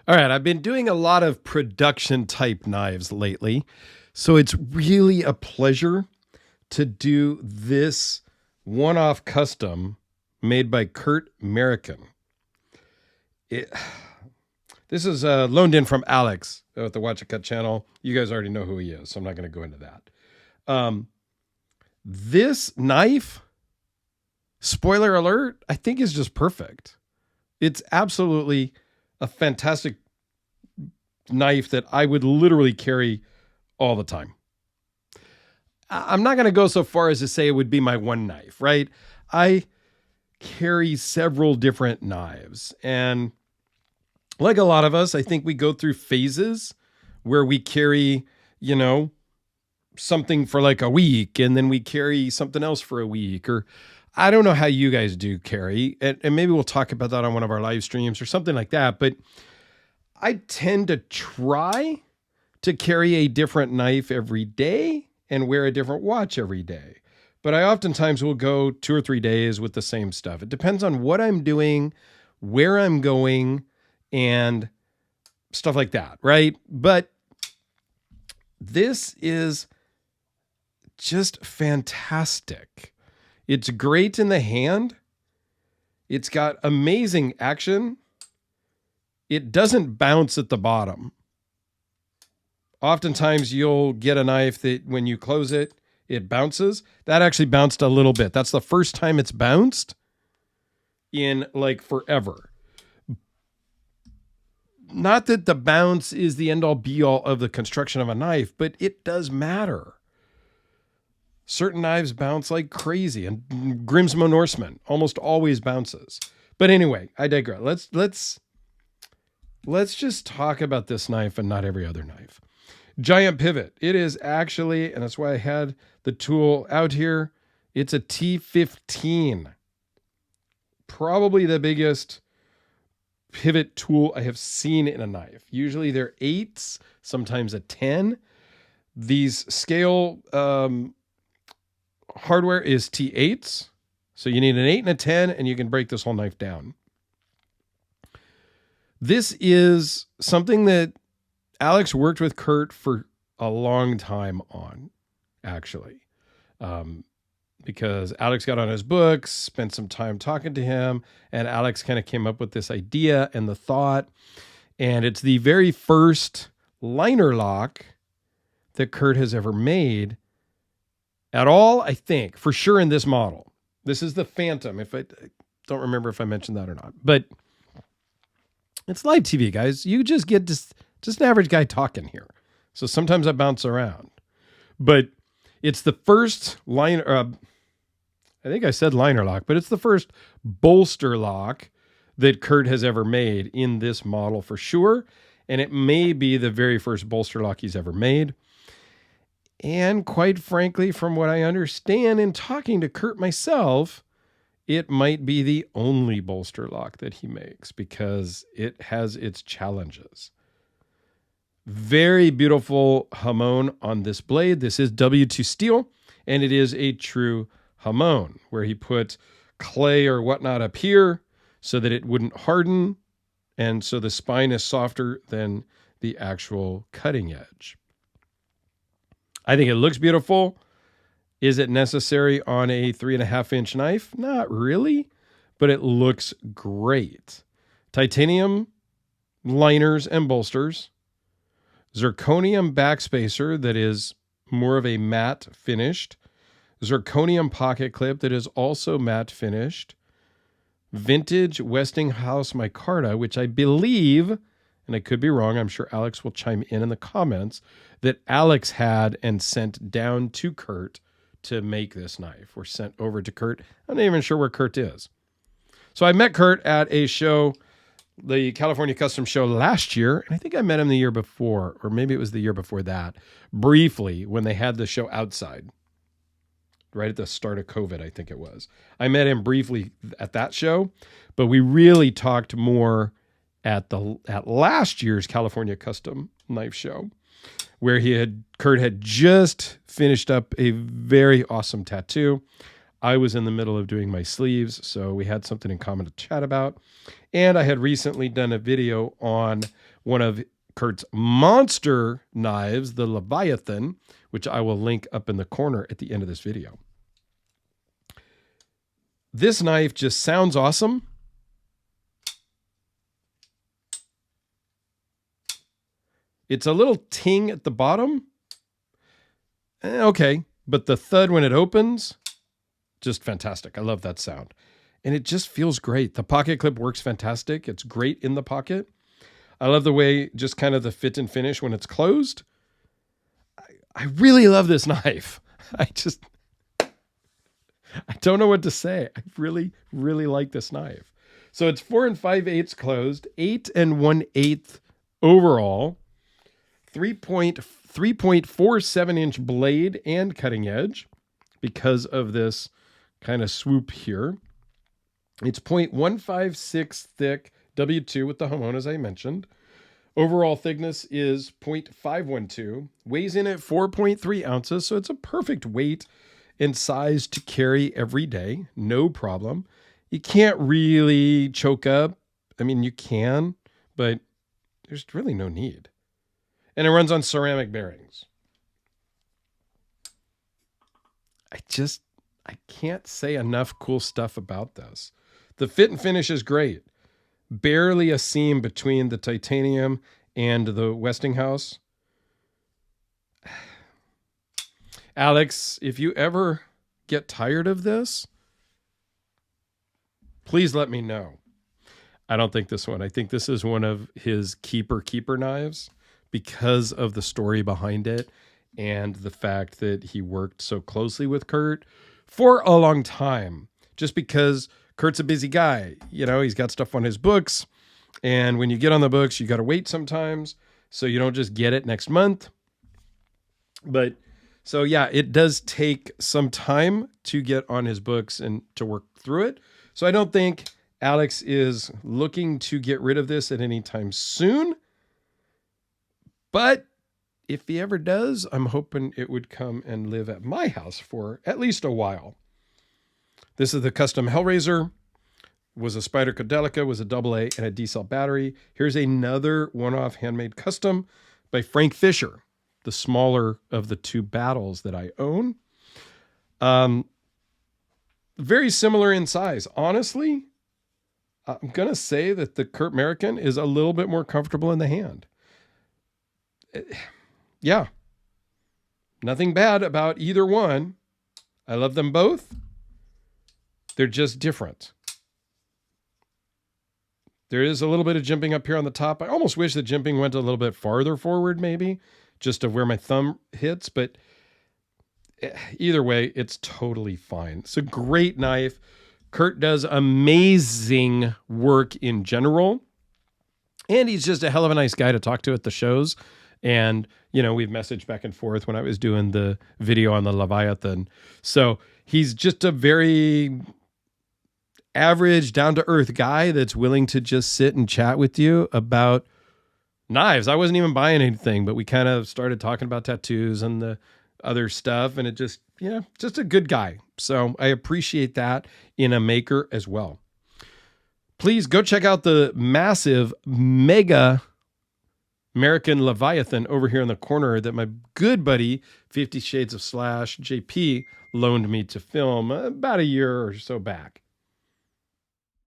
All right, I've been doing a lot of production type knives lately, so it's really a pleasure to do this one-off custom made by Kurt Merriken. It, this is loaned in from Alex at the Watch It Cut channel. You guys already know who he is, so I'm not going to go into that. This knife, spoiler alert, I think is just perfect. It's absolutely a fantastic knife that I would literally carry all the time. I'm not going to go so far as to say it would be my one knife, right? I carry several different knives. And like a lot of us, I think we go through phases where we carry, something for like a week, and then we carry something else for a week. Or I don't know how you guys do carry. And maybe we'll talk about that on one of our live streams or something like that. But I tend to try to carry a different knife every day and wear a different watch every day. But I oftentimes will go 2 or 3 days with the same stuff. It depends on what I'm doing, where I'm going, and stuff like that, right? But this is just fantastic. It's great in the hand. It's got amazing action. It doesn't bounce at the bottom. Oftentimes you'll get a knife that when you close it, it bounces. That actually bounced a little bit. That's the first time it's bounced in like forever. Not that the bounce is the end all be all of the construction of a knife, but it does matter. Certain knives bounce like crazy, and Grimsmo Norseman almost always bounces. But anyway, I digress. Let's just talk about this knife and not every other knife. Giant pivot. It is actually, and that's why I had the tool out here, it's a T15. Probably the biggest pivot tool I have seen in a knife. Usually they're 8s, sometimes a 10. These scale hardware is T8s. So you need an 8 and a 10, and you can break this whole knife down. This is something that Alex worked with Kurt for a long time on, actually. Because Alex got on his books, spent some time talking to him, and Alex kind of came up with this idea and the thought. And it's the very first liner lock that Kurt has ever made at all, I think, for sure in this model. This is the Phantom. I don't remember if I mentioned that or not, but it's live TV, guys. You just get just an average guy talking here. So sometimes I bounce around, but it's the first liner. I think I said liner lock, but it's the first bolster lock that Kurt has ever made in this model for sure. And it may be the very first bolster lock he's ever made. And quite frankly, from what I understand in talking to Kurt myself, it might be the only bolster lock that he makes because it has its challenges. Very beautiful hamon on this blade. This is W2 steel, and it is a true hamon where he put clay or whatnot up here so that it wouldn't harden, and so the spine is softer than the actual cutting edge. I think it looks beautiful. Is it necessary on a 3.5-inch knife? Not really, but it looks great. Titanium liners and bolsters. Zirconium backspacer that is more of a matte finished. Zirconium pocket clip that is also matte finished. Vintage Westinghouse micarta, which I believe, and I could be wrong, I'm sure Alex will chime in the comments, that Alex had and sent down to Kurt to make this knife, or sent over to Kurt. I'm not even sure where Kurt is. So I met Kurt at a show, the California Custom Show last year, and I think I met him the year before, or maybe it was the year before that, briefly when they had the show outside, right at the start of COVID, I think it was. I met him briefly at that show, but we really talked more at last year's California Custom Knife Show, where Kurt had just finished up a very awesome tattoo I was in the middle of doing my sleeves, so we had something in common to chat about. And I had recently done a video on one of Kurt's monster knives, the Leviathan, which I will link up in the corner at the end of this video. This knife just sounds awesome. It's a little ting at the bottom. Okay, but the thud when it opens, just fantastic. I love that sound. And it just feels great. The pocket clip works fantastic. It's great in the pocket. I love the way just kind of the fit and finish when it's closed. I really love this knife. I don't know what to say. I really, really like this knife. So it's 4 5/8 closed, 8 1/8 overall, 3.47-inch blade and cutting edge because of this kind of swoop here. It's 0.156 thick W2 with the Hamon, as I mentioned. Overall thickness is 0.512, weighs in at 4.3 ounces, so it's a perfect weight and size to carry every day, no problem. You can't really choke up. I mean, you can, but there's really no need. And it runs on ceramic bearings. I can't say enough cool stuff about this. The fit and finish is great. Barely a seam between the titanium and the Westinghouse. Alex, if you ever get tired of this, please let me know. I don't think this one. I think this is one of his keeper knives because of the story behind it and the fact that he worked so closely with Kurt for a long time. Just because Kurt's a busy guy. You know, he's got stuff on his books. And when you get on the books, you got to wait sometimes. So you don't just get it next month. But so, yeah, it does take some time to get on his books and to work through it. So I don't think Alex is looking to get rid of this at any time soon. But if he ever does, I'm hoping it would come and live at my house for at least a while. This is the custom Hellraiser. Was a Spider Codelica, was a AA and a D-cell battery. Here's another one-off handmade custom by Frank Fisher, the smaller of the two battles that I own. Very similar in size. Honestly, I'm going to say that the Kurt Merriken is a little bit more comfortable in the hand. Yeah. Nothing bad about either one. I love them both. They're just different. There is a little bit of jimping up here on the top. I almost wish the jimping went a little bit farther forward, maybe, just to where my thumb hits. But either way, it's totally fine. It's a great knife. Kurt does amazing work in general. And he's just a hell of a nice guy to talk to at the shows. And, you know, we've messaged back and forth when I was doing the video on the Leviathan. So he's just a very average, down-to-earth guy that's willing to just sit and chat with you about knives. I wasn't even buying anything, but we kind of started talking about tattoos and the other stuff, and it just, you know, just a good guy. So I appreciate that in a maker as well. Please go check out the massive, mega Merriken Leviathan over here in the corner that my good buddy 50 Shades of Slash JP loaned me to film about a year or so back.